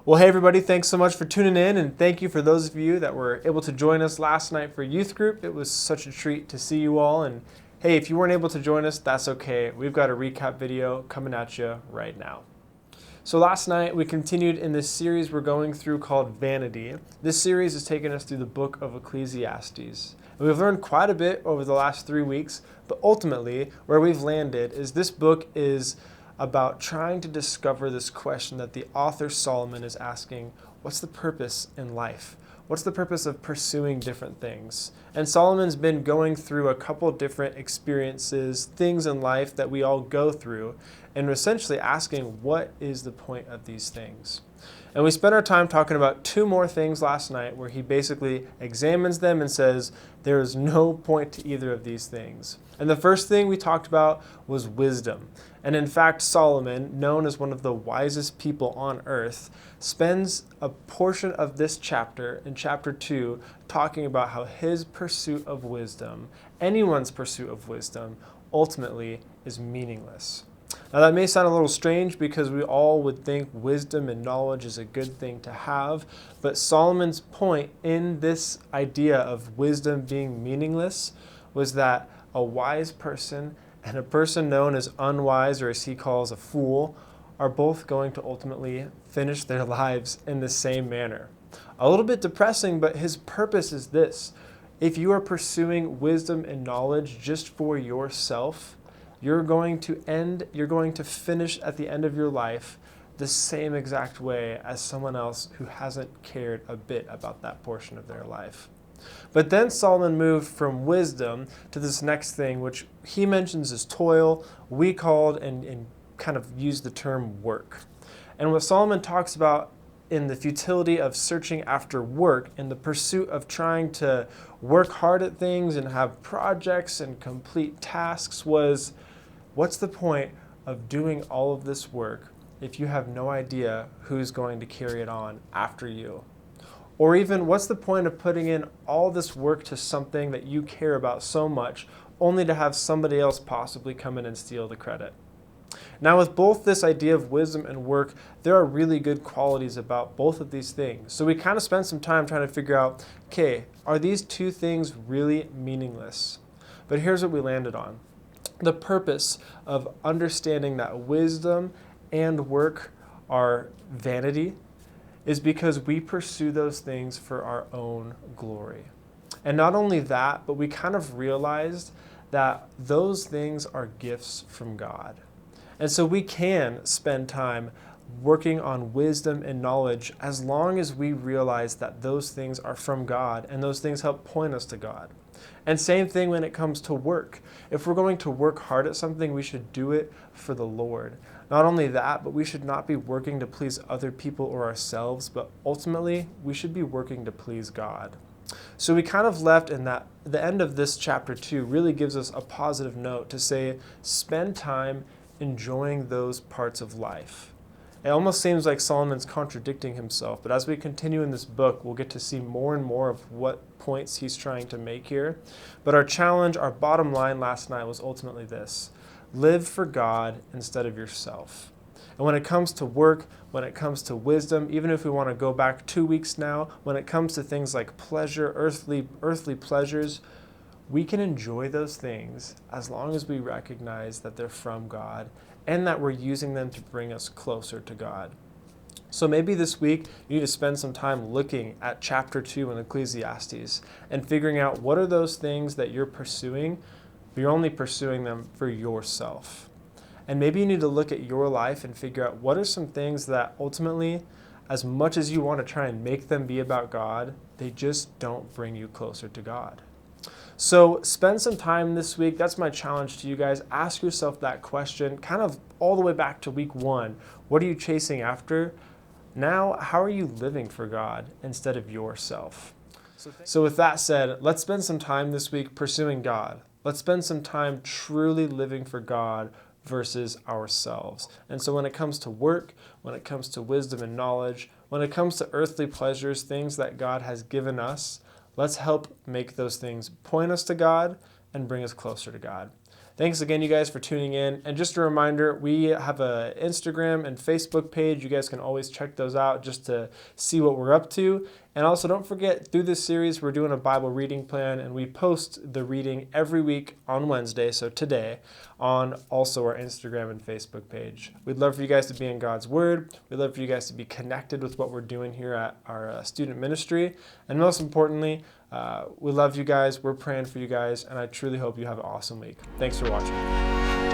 Well, hey everybody, thanks so much for tuning in, and thank you for those of you that were able to join us last night for youth group. It was such a treat to see you all, and hey, if you weren't able to join us, that's okay. We've got a recap video coming at you right now. So last night we continued in this series we're going through called Vanity. This series has taken us through the book of Ecclesiastes. And we've learned quite a bit over the last 3 weeks, but ultimately where we've landed is this book is about trying to discover this question that the author Solomon is asking: what's the purpose in life? What's the purpose of pursuing different things? And Solomon's been going through a couple different experiences, things in life that we all go through, and essentially asking, what is the point of these things? And we spent our time talking about 2 more things last night where he basically examines them and says there is no point to either of these things. And the first thing we talked about was wisdom. And in fact, Solomon, known as one of the wisest people on earth, spends a portion of this chapter, in chapter 2, talking about how his pursuit of wisdom, anyone's pursuit of wisdom, ultimately is meaningless. Now that may sound a little strange because we all would think wisdom and knowledge is a good thing to have, but Solomon's point in this idea of wisdom being meaningless was that a wise person and a person known as unwise, or as he calls a fool, are both going to ultimately finish their lives in the same manner. A little bit depressing, but his purpose is this: if you are pursuing wisdom and knowledge just for yourself, you're going to finish at the end of your life the same exact way as someone else who hasn't cared a bit about that portion of their life. But then Solomon moved from wisdom to this next thing, which he mentions as toil. We called and kind of used the term work. And what Solomon talks about in the futility of searching after work, in the pursuit of trying to work hard at things and have projects and complete tasks, was, what's the point of doing all of this work if you have no idea who's going to carry it on after you? Or even, what's the point of putting in all this work to something that you care about so much, only to have somebody else possibly come in and steal the credit? Now, with both this idea of wisdom and work, there are really good qualities about both of these things. So we kind of spent some time trying to figure out, okay, are these 2 things really meaningless? But here's what we landed on. The purpose of understanding that wisdom and work are vanity is because we pursue those things for our own glory. And not only that, but we kind of realized that those things are gifts from God. And so we can spend time working on wisdom and knowledge as long as we realize that those things are from God and those things help point us to God. And same thing when it comes to work. If we're going to work hard at something, we should do it for the Lord. Not only that, but we should not be working to please other people or ourselves, but ultimately we should be working to please God. So we kind of left in that the end of this chapter 2 really gives us a positive note to say, spend time enjoying those parts of life. It almost seems like Solomon's contradicting himself, but as we continue in this book, we'll get to see more and more of what points he's trying to make here. But our challenge, our bottom line last night was ultimately this: live for God instead of yourself. And when it comes to work, when it comes to wisdom, even if we want to go back 2 weeks now, when it comes to things like pleasure, earthly pleasures, we can enjoy those things as long as we recognize that they're from God and that we're using them to bring us closer to God. So maybe this week you need to spend some time looking at chapter 2 in Ecclesiastes and figuring out what are those things that you're pursuing, but you're only pursuing them for yourself. And maybe you need to look at your life and figure out what are some things that ultimately, as much as you want to try and make them be about God, they just don't bring you closer to God. So spend some time this week. That's my challenge to you guys. Ask yourself that question, kind of all the way back to week 1. What are you chasing after? Now, how are you living for God instead of yourself? So with that said, let's spend some time this week pursuing God. Let's spend some time truly living for God versus ourselves. And so when it comes to work, when it comes to wisdom and knowledge, when it comes to earthly pleasures, things that God has given us, let's help make those things point us to God and bring us closer to God. Thanks again, you guys, for tuning in. And just a reminder, we have an Instagram and Facebook page. You guys can always check those out just to see what we're up to. And also, don't forget, through this series, we're doing a Bible reading plan, and we post the reading every week on Wednesday, so today, on also our Instagram and Facebook page. We'd love for you guys to be in God's Word. We'd love for you guys to be connected with what we're doing here at our student ministry. And most importantly, we love you guys. We're praying for you guys, and I truly hope you have an awesome week. Thanks for watching.